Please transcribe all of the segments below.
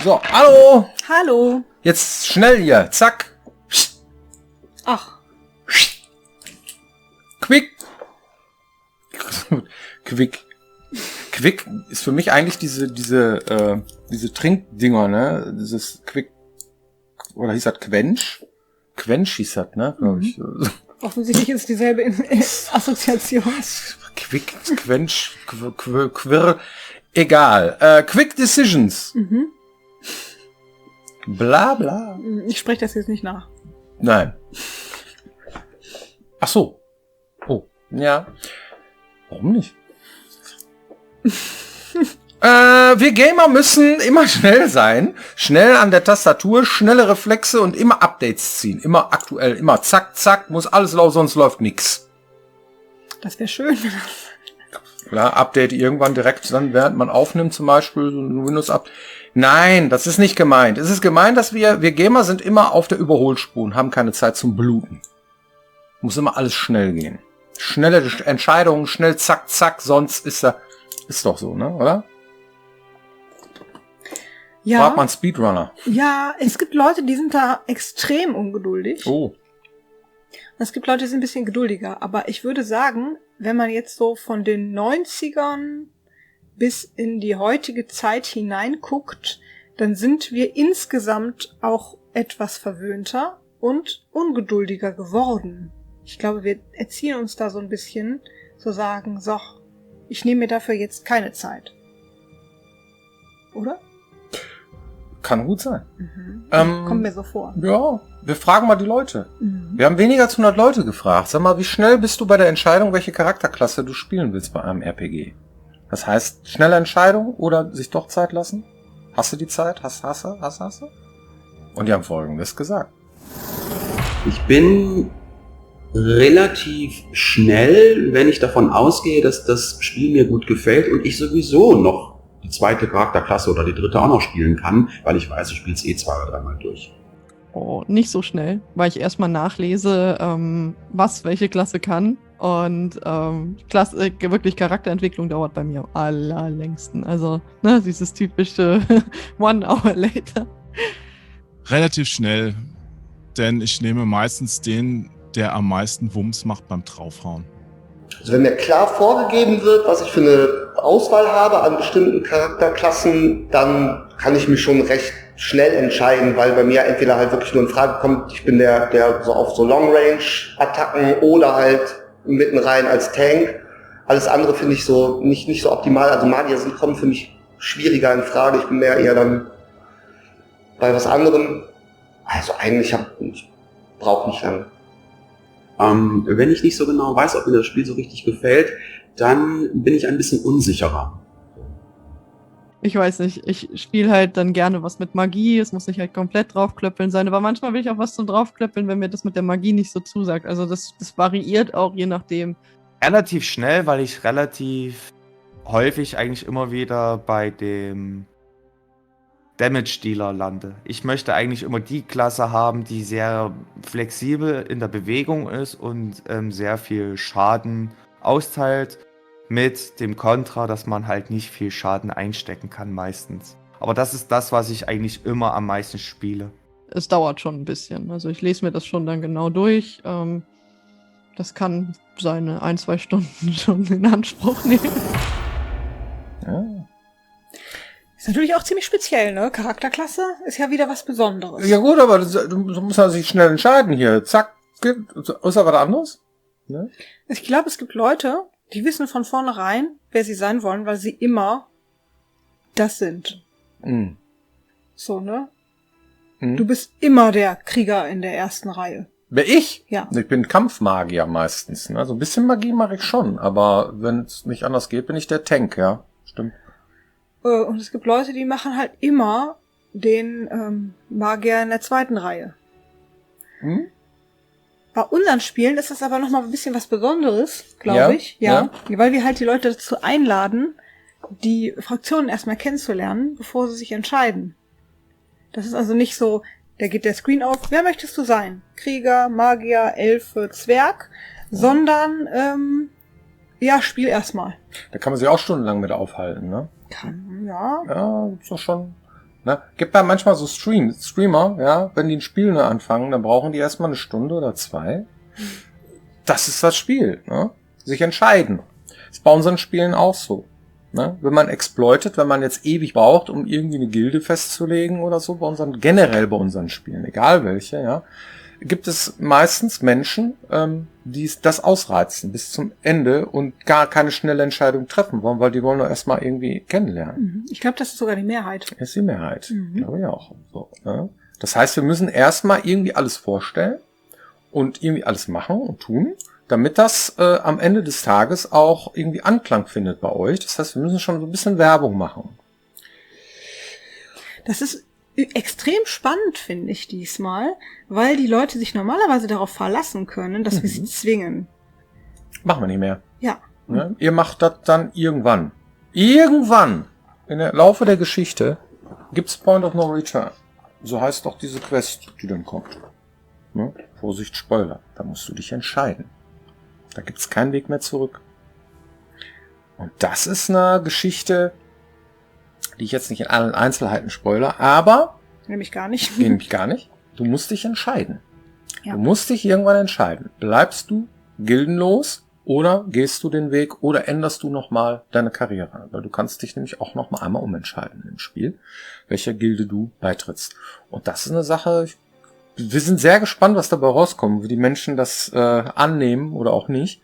So, hallo. Hallo. Jetzt schnell hier. Zack. Ach. Quick. Quick ist für mich eigentlich diese Trinkdinger, ne? Dieses Quick, oder hieß das Quench? Quench hieß das, ne? Glaube ich. Offensichtlich ist dieselbe Assoziation. Quick, Quench, Quirr. Egal. Quick Decisions. Mhm. Bla bla. Ich spreche das jetzt nicht nach. Nein. Ach so. Oh, ja. Warum nicht? Wir Gamer müssen immer schnell sein. Schnell an der Tastatur, schnelle Reflexe und immer Updates ziehen. Immer aktuell, immer zack, zack, muss alles laufen, sonst läuft nix. Das wäre schön. Ja, Update irgendwann direkt dann, während man aufnimmt, zum Beispiel so ein Windows-Update. Nein, das ist nicht gemeint. Es ist gemeint, dass wir Gamer sind immer auf der Überholspur und haben keine Zeit zum Bluten. Muss immer alles schnell gehen. Schnelle Entscheidungen, schnell zack, zack, sonst ist doch so, ne, oder? Ja. Fragt man Speedrunner. Ja, es gibt Leute, die sind da extrem ungeduldig. Oh. Es gibt Leute, die sind ein bisschen geduldiger. Aber ich würde sagen, wenn man jetzt so von den 90ern bis in die heutige Zeit hineinguckt, dann sind wir insgesamt auch etwas verwöhnter und ungeduldiger geworden. Ich glaube, wir erziehen uns da so ein bisschen, zu sagen, so, ich nehme mir dafür jetzt keine Zeit. Oder? Kann gut sein. Kommt mir so vor. Ja, wir fragen mal die Leute. Mhm. Wir haben weniger als 100 Leute gefragt. Sag mal, wie schnell bist du bei der Entscheidung, welche Charakterklasse du spielen willst bei einem RPG? Das heißt, schnelle Entscheidung oder sich doch Zeit lassen? Hast du die Zeit? Hast du? Und die haben Folgendes gesagt. Ich bin relativ schnell, wenn ich davon ausgehe, dass das Spiel mir gut gefällt und ich sowieso noch die zweite Charakterklasse oder die dritte auch noch spielen kann, weil ich weiß, ich spiele es 2 oder 3 Mal durch. Oh, nicht so schnell, weil ich erstmal nachlese, was welche Klasse kann. Und wirklich Charakterentwicklung dauert bei mir am allerlängsten. Also, ne, dieses typische 1 hour later. Relativ schnell, denn ich nehme meistens den, der am meisten Wumms macht beim Draufhauen. Also wenn mir klar vorgegeben wird, was ich für eine Auswahl habe an bestimmten Charakterklassen, dann kann ich mich schon recht schnell entscheiden, weil bei mir entweder halt wirklich nur in Frage kommt, ich bin der so auf so Long-Range-Attacken oder halt mitten rein als Tank. Alles andere finde ich so nicht so optimal. Also Magier kommen für mich schwieriger in Frage. Ich bin eher dann bei was anderem. Also eigentlich ich brauche nicht lange. Wenn ich nicht so genau weiß, ob mir das Spiel so richtig gefällt, dann bin ich ein bisschen unsicherer. Ich weiß nicht, ich spiele halt dann gerne was mit Magie, es muss nicht halt komplett draufklöppeln sein, aber manchmal will ich auch was zum draufklöppeln, wenn mir das mit der Magie nicht so zusagt. Also das variiert auch je nachdem. Relativ schnell, weil ich relativ häufig eigentlich immer wieder bei dem Damage-Dealer lande. Ich möchte eigentlich immer die Klasse haben, die sehr flexibel in der Bewegung ist und sehr viel Schaden austeilt. Mit dem Kontra, dass man halt nicht viel Schaden einstecken kann meistens. Aber das ist das, was ich eigentlich immer am meisten spiele. Es dauert schon ein bisschen. Also ich lese mir das schon dann genau durch. Das kann seine 1-2 Stunden schon in Anspruch nehmen. Ja. Ist natürlich auch ziemlich speziell, ne? Charakterklasse ist ja wieder was Besonderes. Ja gut, aber du musst ja sich schnell entscheiden hier. Zack, ist da was anderes? Ne? Ich glaube, es gibt Leute, die wissen von vornherein, wer sie sein wollen, weil sie immer das sind. Mhm. So, ne? Mhm. Du bist immer der Krieger in der ersten Reihe. Wer ich? Ja. Ich bin Kampfmagier meistens. Ne? So ein bisschen Magie mache ich schon, aber wenn es nicht anders geht, bin ich der Tank, ja. Stimmt. Und es gibt Leute, die machen halt immer den Magier in der zweiten Reihe. Hm? Bei unseren Spielen ist das aber nochmal ein bisschen was Besonderes, glaube ich. Ja. Weil wir halt die Leute dazu einladen, die Fraktionen erstmal kennenzulernen, bevor sie sich entscheiden. Das ist also nicht so, da geht der Screen auf, wer möchtest du sein? Krieger, Magier, Elfe, Zwerg, sondern, spiel erstmal. Da kann man sich auch stundenlang mit aufhalten, ne? Ja. Ja, ist doch schon. Ne? Gibt da manchmal so Streamer, ja, wenn die ein Spiel nur anfangen, dann brauchen die erstmal 1 Stunde oder 2. Das ist das Spiel, ne? Sich entscheiden. Ist bei unseren Spielen auch so. Ne? Wenn man exploitet, wenn man jetzt ewig braucht, um irgendwie eine Gilde festzulegen oder so, generell bei unseren Spielen, egal welche, ja, gibt es meistens Menschen, die das ausreizen bis zum Ende und gar keine schnelle Entscheidung treffen wollen, weil die wollen doch erstmal irgendwie kennenlernen. Ich glaube, das ist sogar die Mehrheit. Das ist die Mehrheit, glaube ich auch. So, ne? Das heißt, wir müssen erstmal irgendwie alles vorstellen und irgendwie alles machen und tun, damit das am Ende des Tages auch irgendwie Anklang findet bei euch. Das heißt, wir müssen schon so ein bisschen Werbung machen. Das ist extrem spannend, finde ich diesmal, weil die Leute sich normalerweise darauf verlassen können, dass wir sie zwingen. Machen wir nicht mehr. Ja. Ne? Ihr macht das dann irgendwann. Irgendwann, in der Laufe der Geschichte, gibt's Point of No Return. So heißt doch diese Quest, die dann kommt. Ne? Vorsicht, Spoiler. Da musst du dich entscheiden. Da gibt's keinen Weg mehr zurück. Und das ist eine Geschichte, die ich jetzt nicht in allen Einzelheiten spoilere, aber... Nämlich gar nicht. Nämlich gar nicht. Du musst dich entscheiden. Ja. Du musst dich irgendwann entscheiden. Bleibst du gildenlos oder gehst du den Weg oder änderst du nochmal deine Karriere? Weil du kannst dich nämlich auch nochmal einmal umentscheiden im Spiel, welcher Gilde du beitrittst. Und das ist eine Sache, wir sind sehr gespannt, was dabei rauskommt, wie die Menschen das annehmen oder auch nicht.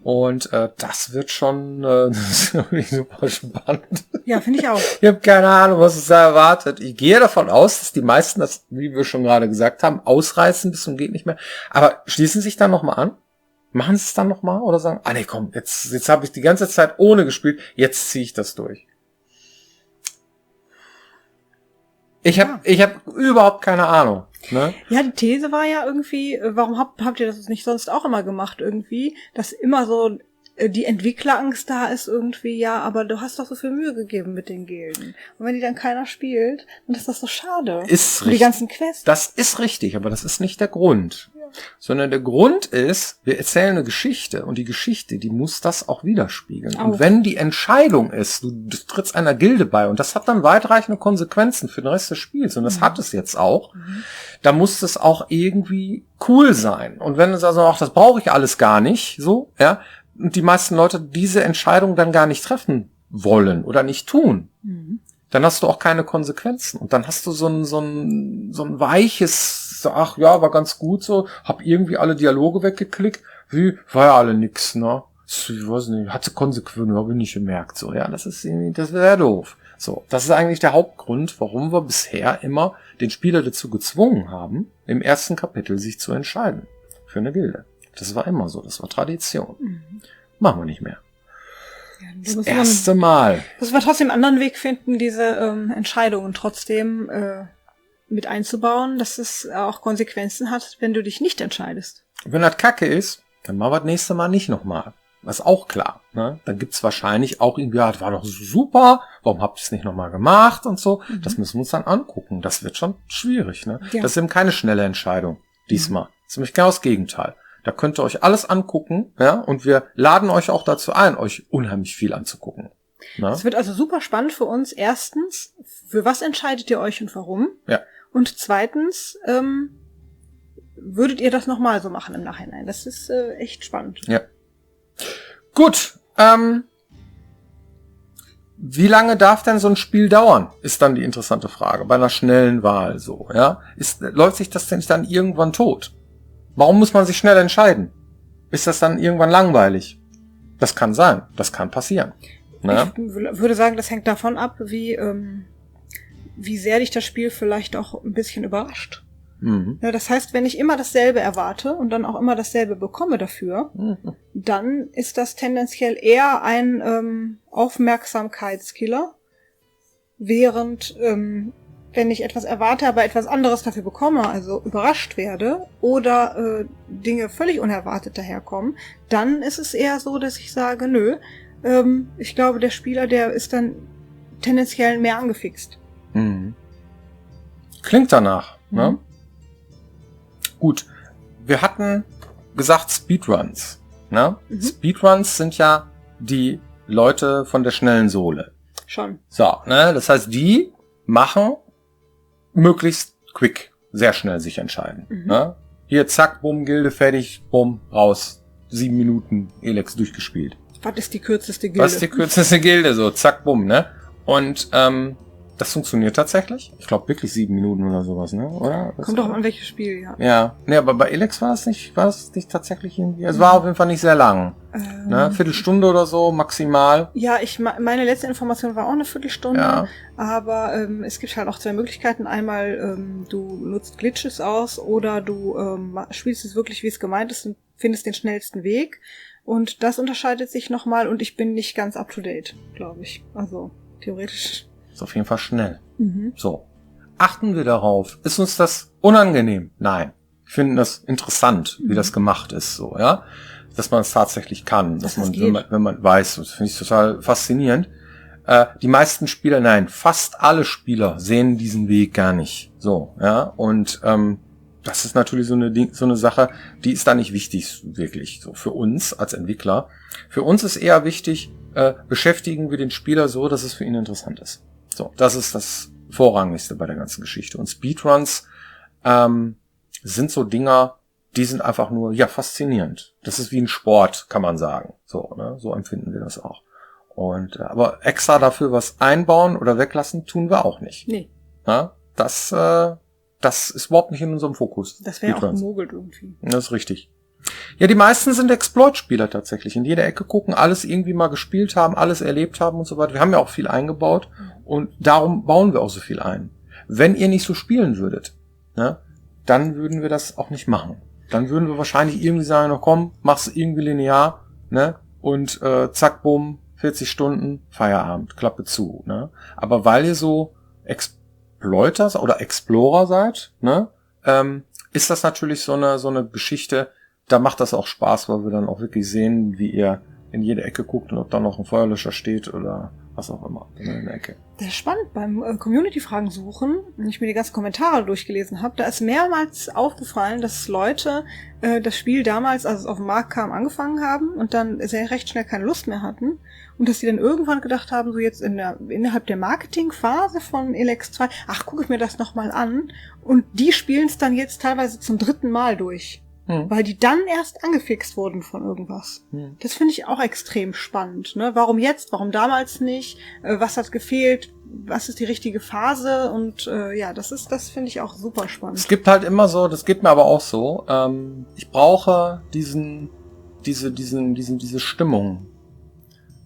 Und das wird schon super spannend. Ja, finde ich auch. Ich habe keine Ahnung, was es da erwartet. Ich gehe davon aus, dass die meisten das, wie wir schon gerade gesagt haben, ausreißen bis zum geht nicht mehr. Aber schließen sich dann nochmal an? Machen sie es dann nochmal? Oder sagen, nee, komm, jetzt habe ich die ganze Zeit ohne gespielt, jetzt ziehe ich das durch. Ich hab überhaupt keine Ahnung. Ne? Ja, die These war ja irgendwie, warum habt ihr das nicht sonst auch immer gemacht irgendwie, dass immer so die Entwicklerangst da ist irgendwie, ja, aber du hast doch so viel Mühe gegeben mit den Gilden. Und wenn die dann keiner spielt, dann ist das so schade. Ist richtig. Die ganzen Quests. Das ist richtig, aber das ist nicht der Grund. Ja. Sondern der Grund ist, wir erzählen eine Geschichte und die Geschichte, die muss das auch widerspiegeln. Auch. Und wenn die Entscheidung ist, du trittst einer Gilde bei und das hat dann weitreichende Konsequenzen für den Rest des Spiels und das hat es jetzt auch, da muss es auch irgendwie cool sein. Und wenn es also auch, das brauche ich alles gar nicht, so, ja, und die meisten Leute diese Entscheidung dann gar nicht treffen wollen oder nicht tun, dann hast du auch keine Konsequenzen. Und dann hast du so ein weiches, so, ach ja, war ganz gut so, hab irgendwie alle Dialoge weggeklickt, war ja alle nix, ne? Ich weiß nicht, hatte Konsequenzen, habe ich nicht gemerkt, so, ja, das wäre doof. So, das ist eigentlich der Hauptgrund, warum wir bisher immer den Spieler dazu gezwungen haben, im ersten Kapitel sich zu entscheiden für eine Gilde. Das war immer so, das war Tradition. Machen wir nicht mehr. Ja, das erste Mal. Dass wir trotzdem einen anderen Weg finden, diese Entscheidungen trotzdem mit einzubauen, dass es auch Konsequenzen hat, wenn du dich nicht entscheidest. Wenn das Kacke ist, dann machen wir das nächste Mal nicht nochmal. Das ist auch klar. Ne? Dann gibt's wahrscheinlich auch irgendwie, ja, das war doch super, warum habt ihr es nicht nochmal gemacht und so. Das müssen wir uns dann angucken. Das wird schon schwierig. Ne? Ja. Das ist eben keine schnelle Entscheidung diesmal. Das ist nämlich genau das Gegenteil. Da könnt ihr euch alles angucken, ja, und wir laden euch auch dazu ein, euch unheimlich viel anzugucken. Es wird also super spannend für uns. Erstens, für was entscheidet ihr euch und warum? Ja. Und zweitens, würdet ihr das nochmal so machen im Nachhinein? Das ist echt spannend. Ja. Gut. Wie lange darf denn so ein Spiel dauern? Ist dann die interessante Frage. Bei einer schnellen Wahl so, ja. Läuft sich das denn dann irgendwann tot? Warum muss man sich schnell entscheiden? Ist das dann irgendwann langweilig? Das kann sein. Das kann passieren. Ne? Ich würde sagen, das hängt davon ab, wie sehr dich das Spiel vielleicht auch ein bisschen überrascht. Ja, das heißt, wenn ich immer dasselbe erwarte und dann auch immer dasselbe bekomme dafür, dann ist das tendenziell eher ein Aufmerksamkeitskiller, während wenn ich etwas erwarte, aber etwas anderes dafür bekomme, also überrascht werde oder Dinge völlig unerwartet daherkommen, dann ist es eher so, dass ich sage, nö, ich glaube, der Spieler, der ist dann tendenziell mehr angefixt. Klingt danach, ne? Gut, wir hatten gesagt Speedruns, ne? Speedruns sind ja die Leute von der schnellen Sohle. Schon. So, ne? Das heißt, die machen möglichst quick, sehr schnell sich entscheiden. Ne? Hier, zack, bumm, Gilde, fertig, bumm, raus. 7 Minuten Elex durchgespielt. Was ist die kürzeste Gilde? Was ist die kürzeste Gilde? So, zack, bumm, ne? Und das funktioniert tatsächlich. Ich glaube wirklich 7 Minuten oder sowas, ne? Oder? Kommt doch an welches Spiel, ja. Ja. Ne, aber bei Elex war es nicht tatsächlich irgendwie. Es war auf jeden Fall nicht sehr lang. Ne? Viertelstunde oder so, maximal. Ja, meine letzte Information war auch eine Viertelstunde. Ja. Aber es gibt halt auch 2 Möglichkeiten. Einmal, du nutzt Glitches aus oder du spielst es wirklich, wie es gemeint ist und findest den schnellsten Weg. Und das unterscheidet sich nochmal und ich bin nicht ganz up to date, glaube ich. Also, theoretisch. Ist auf jeden Fall schnell. So. Achten wir darauf. Ist uns das unangenehm? Nein. Wir finden das interessant, wie das gemacht ist, so, ja. Dass man es tatsächlich kann. Dass man, wenn man weiß, das finde ich total faszinierend. Die meisten Spieler, nein, fast alle Spieler sehen diesen Weg gar nicht. So, ja. Und, das ist natürlich so eine Sache, die ist da nicht wichtig, wirklich, so für uns als Entwickler. Für uns ist eher wichtig, beschäftigen wir den Spieler so, dass es für ihn interessant ist. So, das ist das Vorrangigste bei der ganzen Geschichte. Und Speedruns sind so Dinger, die sind einfach nur, ja, faszinierend. Das ist wie ein Sport, kann man sagen. So, ne? So empfinden wir das auch. Und aber extra dafür was einbauen oder weglassen, tun wir auch nicht. Nee. Ja? Das ist überhaupt nicht in unserem Fokus. Das wäre auch gemogelt irgendwie. Das ist richtig. Ja, die meisten sind Exploit-Spieler tatsächlich. In jeder Ecke gucken, alles irgendwie mal gespielt haben, alles erlebt haben und so weiter. Wir haben ja auch viel eingebaut und darum bauen wir auch so viel ein. Wenn ihr nicht so spielen würdet, ne, dann würden wir das auch nicht machen. Dann würden wir wahrscheinlich irgendwie sagen, na komm, mach's irgendwie linear, ne, und zack, bumm, 40 Stunden, Feierabend, Klappe zu, ne. Aber weil ihr so Exploiters oder Explorer seid, ne, ist das natürlich so eine Geschichte. Da macht das auch Spaß, weil wir dann auch wirklich sehen, wie ihr in jede Ecke guckt und ob da noch ein Feuerlöscher steht oder was auch immer in der Ecke. Das ist spannend. Beim Community-Fragen suchen, wenn ich mir die ganzen Kommentare durchgelesen habe, da ist mehrmals aufgefallen, dass Leute das Spiel damals, als es auf den Markt kam, angefangen haben und dann sehr recht schnell keine Lust mehr hatten und dass sie dann irgendwann gedacht haben, so jetzt innerhalb der Marketingphase von Elex 2, ach, gucke ich mir das nochmal an und die spielen es dann jetzt teilweise zum 3. Mal durch. Weil die dann erst angefixt wurden von irgendwas. Das finde ich auch extrem spannend. Ne? Warum jetzt? Warum damals nicht? Was hat gefehlt? Was ist die richtige Phase? Und ja, das finde ich auch super spannend. Es gibt halt immer so, das geht mir aber auch so, ich brauche diese Stimmung.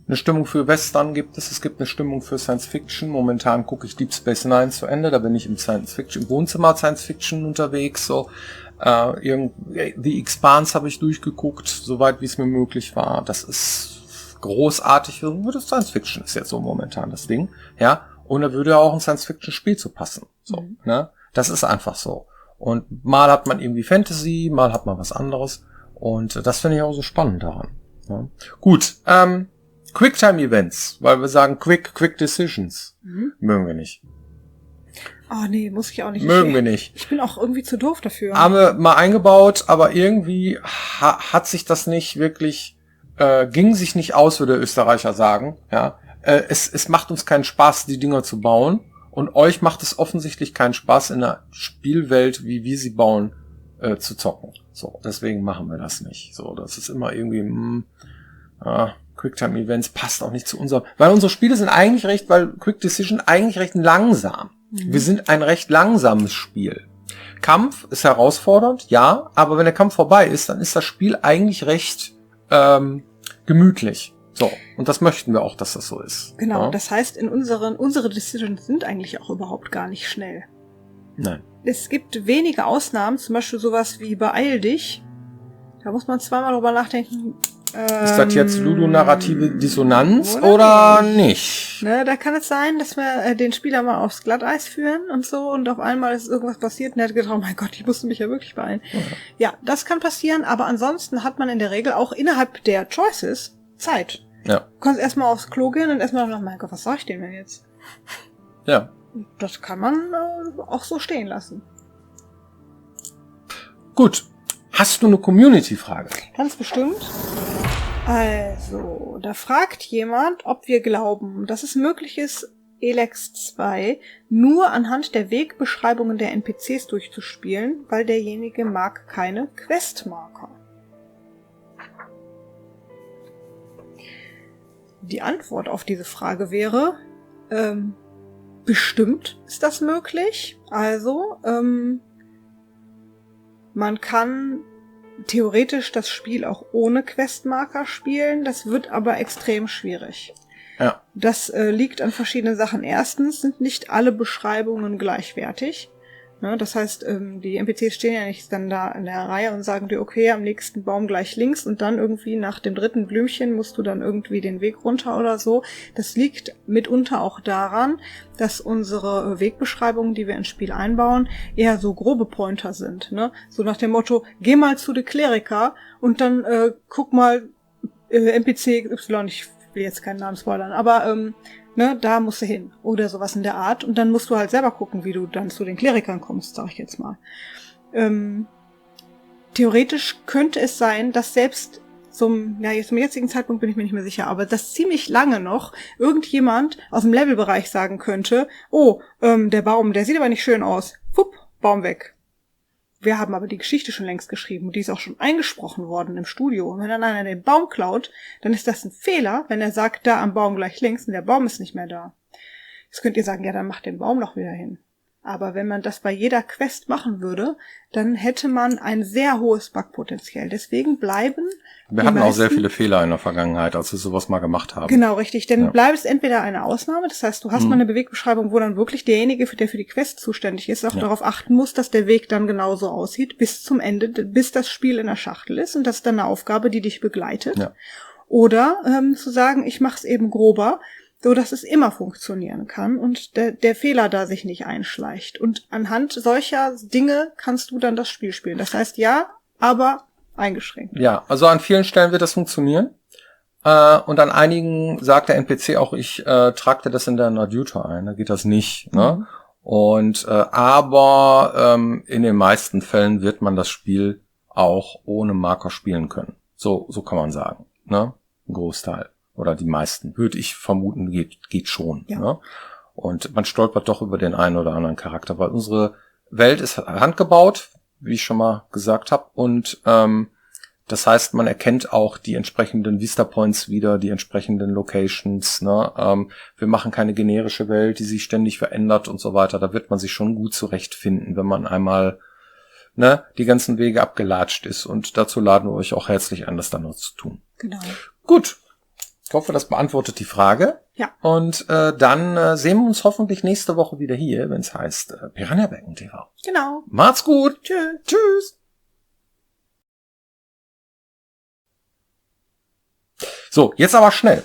Eine Stimmung für Western gibt es gibt eine Stimmung für Science Fiction. Momentan gucke ich Deep Space Nine zu Ende, da bin ich im Wohnzimmer Science Fiction unterwegs, so. The Expanse habe ich durchgeguckt, soweit wie es mir möglich war. Das ist großartig. Das Science Fiction ist jetzt so momentan das Ding, ja. Und da würde auch ein Science Fiction Spiel zu passen, so, ne? Das ist einfach so. Und mal hat man irgendwie Fantasy, mal hat man was anderes. Und das finde ich auch so spannend daran. Ja. Gut, Quicktime Events, weil wir sagen Quick Decisions. Mögen wir nicht. Oh nee, muss ich auch nicht. Mögen wir nicht. Ich bin auch irgendwie zu doof dafür. Haben wir mal eingebaut, aber irgendwie hat sich das nicht wirklich, ging sich nicht aus, würde der Österreicher sagen. Ja, es macht uns keinen Spaß, die Dinger zu bauen. Und euch macht es offensichtlich keinen Spaß, in einer Spielwelt, wie wir sie bauen, zu zocken. So, deswegen machen wir das nicht. So, das ist immer irgendwie, Quicktime Events passt auch nicht zu unserem, weil unsere Spiele sind eigentlich weil Quick Decision eigentlich recht langsam. Wir sind ein recht langsames Spiel. Kampf ist herausfordernd, ja, aber wenn der Kampf vorbei ist, dann ist das Spiel eigentlich recht gemütlich. So, und das möchten wir auch, dass das so ist. Genau, ja? Das heißt, unsere Decisions sind eigentlich auch überhaupt gar nicht schnell. Nein. Es gibt wenige Ausnahmen, zum Beispiel sowas wie Beeil dich. Da muss man zweimal drüber nachdenken. Ist das jetzt ludonarrative Dissonanz oder nicht? Ne, da kann es sein, dass wir den Spieler mal aufs Glatteis führen und so und auf einmal ist irgendwas passiert und er hat gedacht, oh mein Gott, ich musste mich ja wirklich beeilen. Ja, das kann passieren, aber ansonsten hat man in der Regel auch innerhalb der Choices Zeit. Ja. Du kannst erstmal aufs Klo gehen und erstmal noch, mein Gott, was sag ich denn jetzt? Ja. Das kann man auch so stehen lassen. Gut. Hast du eine Community-Frage? Ganz bestimmt. Also, da fragt jemand, ob wir glauben, dass es möglich ist, Elex 2 nur anhand der Wegbeschreibungen der NPCs durchzuspielen, weil derjenige mag keine Questmarker. Die Antwort auf diese Frage wäre, bestimmt ist das möglich. Also, man kann theoretisch das Spiel auch ohne Questmarker spielen, das wird aber extrem schwierig. Ja. Das liegt an verschiedenen Sachen. Erstens sind nicht alle Beschreibungen gleichwertig. Ne, das heißt, die NPCs stehen ja nicht dann da in der Reihe und sagen dir, okay, am nächsten Baum gleich links und dann irgendwie nach dem dritten Blümchen musst du dann irgendwie den Weg runter oder so. Das liegt mitunter auch daran, dass unsere Wegbeschreibungen, die wir ins Spiel einbauen, eher so grobe Pointer sind. Ne? So nach dem Motto, geh mal zu de Kleriker und dann guck mal NPC Y, ich will jetzt keinen Namen spoilern, aber ne, da musst du hin. Oder sowas in der Art. Und dann musst du halt selber gucken, wie du dann zu den Klerikern kommst, sag ich jetzt mal. Theoretisch könnte es sein, dass selbst zum jetzigen Zeitpunkt bin ich mir nicht mehr sicher, aber dass ziemlich lange noch irgendjemand aus dem Levelbereich sagen könnte, oh, der Baum, der sieht aber nicht schön aus. Fupp, Baum weg. Wir haben aber die Geschichte schon längst geschrieben und die ist auch schon eingesprochen worden im Studio. Und wenn dann einer den Baum klaut, dann ist das ein Fehler, wenn er sagt, da am Baum gleich links und der Baum ist nicht mehr da. Jetzt könnt ihr sagen, ja, dann macht den Baum doch wieder hin. Aber wenn man das bei jeder Quest machen würde, dann hätte man ein sehr hohes Bugpotenzial. Deswegen bleiben Wir hatten auch sehr viele Fehler in der Vergangenheit, als wir sowas mal gemacht haben. Genau, richtig. Denn bleibt es entweder eine Ausnahme, das heißt, du hast mal eine Bewegbeschreibung, wo dann wirklich derjenige, der für die Quest zuständig ist, auch darauf achten muss, dass der Weg dann genauso aussieht, bis zum Ende, bis das Spiel in der Schachtel ist. Und das ist dann eine Aufgabe, die dich begleitet. Ja. Oder zu sagen, ich mache es eben grober, so dass es immer funktionieren kann und der Fehler da sich nicht einschleicht. Und anhand solcher Dinge kannst du dann das Spiel spielen. Das heißt, ja, aber eingeschränkt. Ja, also an vielen Stellen wird das funktionieren. Und an einigen sagt der NPC auch, ich trage dir das in deiner Adjutor ein. Da geht das nicht. Ne? Und aber in den meisten Fällen wird man das Spiel auch ohne Marker spielen können. So kann man sagen. Ne? Ein Großteil. Oder die meisten, würde ich vermuten, geht schon. Ja. Ne? Und man stolpert doch über den einen oder anderen Charakter, weil unsere Welt ist handgebaut, wie ich schon mal gesagt habe. Und das heißt, man erkennt auch die entsprechenden Vista Points wieder, die entsprechenden Locations. Ne? Wir machen keine generische Welt, die sich ständig verändert und so weiter. Da wird man sich schon gut zurechtfinden, wenn man einmal die ganzen Wege abgelatscht ist. Und dazu laden wir euch auch herzlich ein, das dann noch zu tun. Genau. Gut. Ich hoffe, das beantwortet die Frage. Ja. Und dann sehen wir uns hoffentlich nächste Woche wieder hier, wenn es heißt Piranha Byten TV. Genau. Macht's gut. Tschüss. Tschüss. So, jetzt aber schnell.